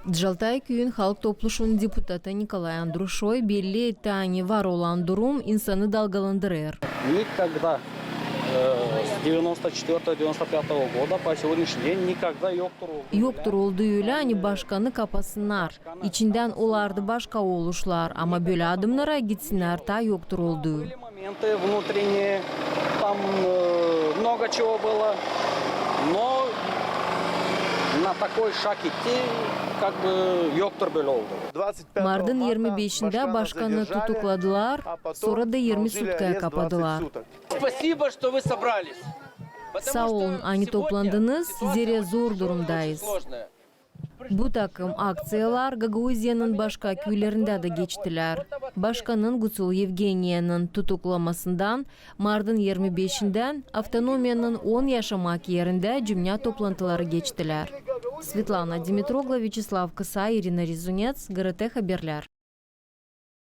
Джалтай күйін халық топлушунун депутаты Николай Андрушой белли тани var olan durum insanı dalgalandırır. Никогда с 94-95 года по сегодняшний день никогда yoktur. Yoktur olduğuyla hani başkanı kapasınlar. İçinden olardı başka oluşlar ama böyle adımlara gitsinler ta yoktur olduğu. Моменты внутренние, там много чего было, но на такой шаг идти как бы yoktur böyle oldu. Mardın 25'inde başkanı tutukladılar, sonra da 20 sutkaya kapadılar. Спасибо, что вы собрались. Sağ olun, hani toplandınız, zira zor durumdayız. Bu takım aksiyalar Gagauziya'nın başka köylerinde de geçtiler. Başkanın Gusul Yevgeniya'nın tutuklamasından Mardın 25'inden avtonomiyanın 10 yaşamak yerinde cümle toplantıları geçtiler. Svetlana Dimitrogla, Vyacheslav Kısa, Irina Rizunets, GRT Haberler.